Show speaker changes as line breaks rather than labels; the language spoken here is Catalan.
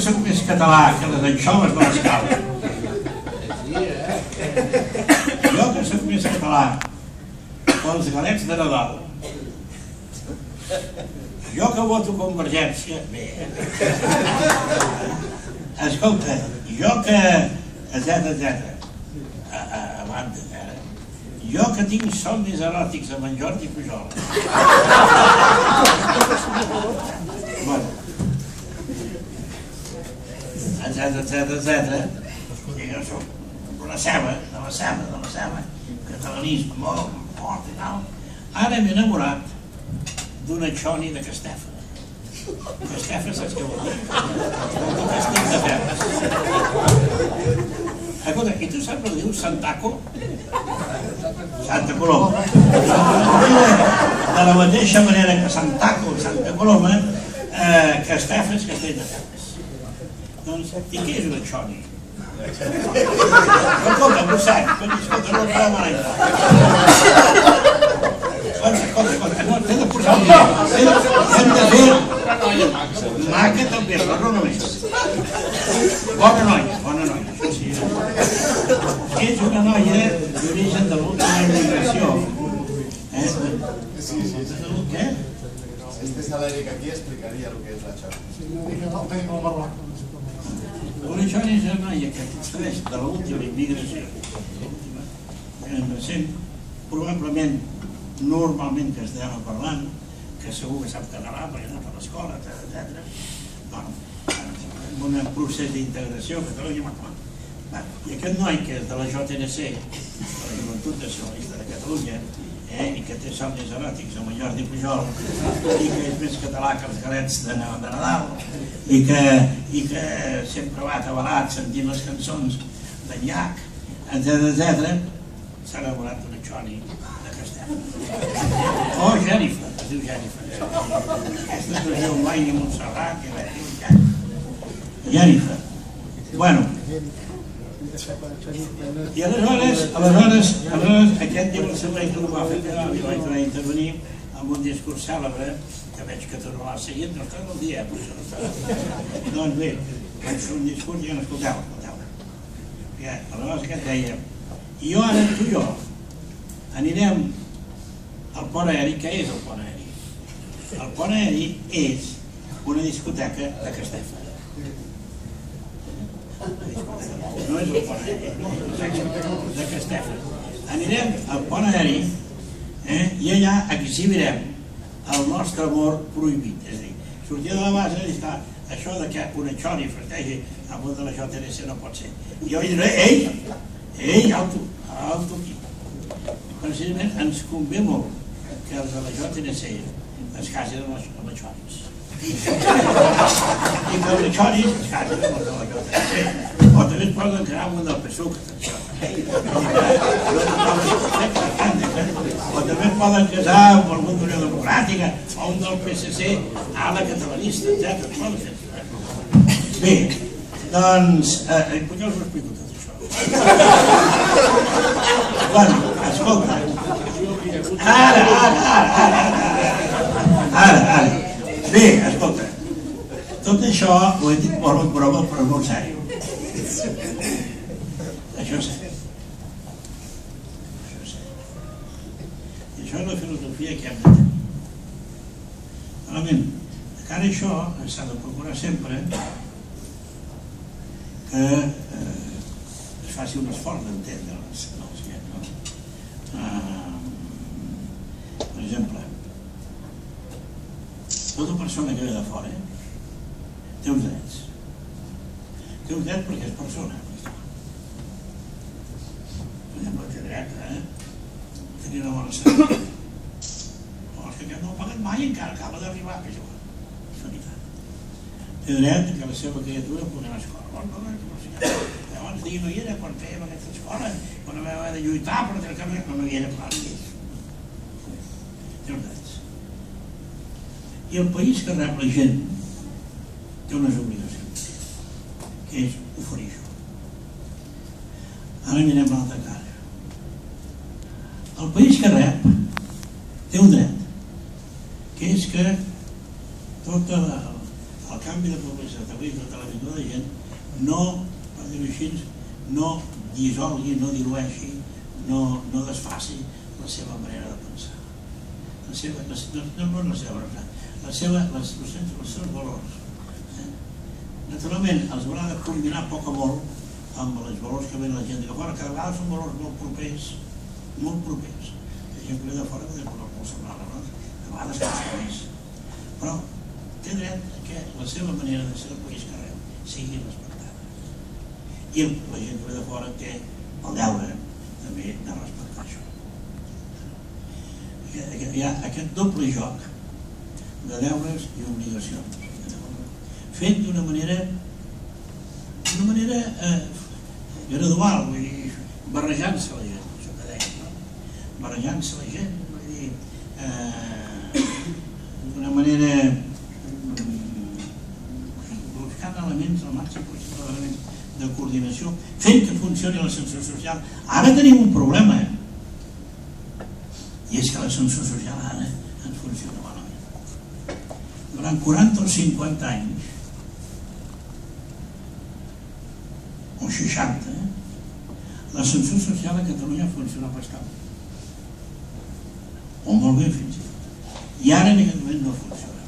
que soc més català que les anxoves de l'Escala. Jo que soc més català que els galets de Nadal. Jo que voto Convergència, bé. Escolta, jo que... etcètera. A banda, jo que tinc somnis eròtics amb en Jordi Pujol. Bueno. Etcètera. I jo soc de la ceba, catalanisme molt fort i tal. Ara m'he enamorat d'una xoni de Castefa. Castefa, saps què vol dir? Estic de ferres. Escolta, i tu saps el que diu Santaco? Santa Coloma. De la mateixa manera que Santaco, Santa Coloma, Castefa és Castell de Ferres. Doncs, i què és una xoni? Escolta, Mossèn, escolta, no em cal mai. Escolta, no, t'he de posar un dia. Hem de fer... Maca també, però no només. Bona noia, això sí. És una noia d'origen de l'última immigració. Què?
Este Salèric aquí explicaria el que és la xoni.
Una xoni és una noia que procedeix de l'última immigració. Recent, probablement, normalment que estem parlant, que segur que sap català perquè ha anat a l'escola, etc. En un procés d'integració a Catalunya. I aquest noi que és de la JNC, de la Joventut Nacionalista de Catalunya, i que té somnis eròtics amb en Jordi Pujol, i que és més català que els galets de Nadal, i que sempre va atabalat sentint les cançons d'en Llach, etc. S'ha enamorat d'una xoni de Castellà. O Jennifer, es diu Jennifer. Aquesta es diu Mai ni Montserrat, i la diu Jennifer. Bueno, i aleshores aquest dia el seu vehicle ho va fer que li vaig anar a intervenir amb un discurs cèlebre que veig que tu no l'has seguit, no estàs al dia, però això no està. Doncs bé, vaig fer un discurs i no escolteu. Aleshores aquest deia, i jo ara, tu i jo, anirem al pont aeri. Què és el pont aeri? El pont aeri és una discoteca de Castefa. No és el pont aeri, de Castefa. Anirem al pont aeri i allà exhibirem el nostre amor prohibit. És a dir, sortir de la base i està això que una xoni festegi amb un de la JNC no pot ser. I jo diré, ei, alto aquí. Precisament ens convé molt que els de la JNC es casin amb les xonis. I que els xonis es casin amb els de la JNC. O també es poden quedar amb un del PSUC. O també es poden casar amb algun d'Unió Democràtica o un del PSC a la catalanista, etc. Bé, doncs, per què us ho explico tot això? Bueno, escolta, ara, bé, escolta, tot això ho he dit molt en broma, però molt sèrio. Això és sèrio. I això és la filosofia que hem de tenir. Realment, de cara a això s'ha de procurar sempre que es faci un esforç d'entendre els que, no? Per exemple, tota persona que ve de fora té uns drets. Té uns drets perquè és persona. Per exemple, té dret a tenir una bona salut. O els que no ho paguen mai encara acaba d'arribar, que és sanitat. Té dret que la seva criatura pugui anar a escola. Llavors digui, no hi era quan fèiem aquesta escola, quan vam haver de lluitar per el camí, no hi era clar. Té uns drets. I el país que rep la gent té unes obligacions, que és oferir això. Ara mirem l'altra cara. El país que rep té un dret, que és que tot el canvi de publicitat avui tota la vida de gent no, per dir-ho així, no dissolgui, no dilueixi, no desfaci la seva manera de pensar. No la seva, els seus valors. Naturalment, els haurà de combinar poc o molt amb els valors que ven la gent de fora, que a vegades són valors molt propers. La gent que ve de fora té valors molt semblants, a vegades costa més. Però té dret que la seva manera de ser el país que rep sigui respectada. I la gent que ve de fora té el deure també de respectar això. Hi ha aquest doble joc de deures i obligacions, fet d'una manera gradual, vull dir, barrejant-se la gent, això que deia, barrejant-se la gent, vull dir, d'una manera buscant elements al màxim possible d'elements de coordinació, fent que funcioni l'ascensor social. Ara tenim un problema, i és que l'ascensor social ara ens funciona malament. Durant 40 o 50 anys, o 60, l'ascensor social a Catalunya funciona bastant. O molt bé fins i tot. I ara en aquest moment no funciona.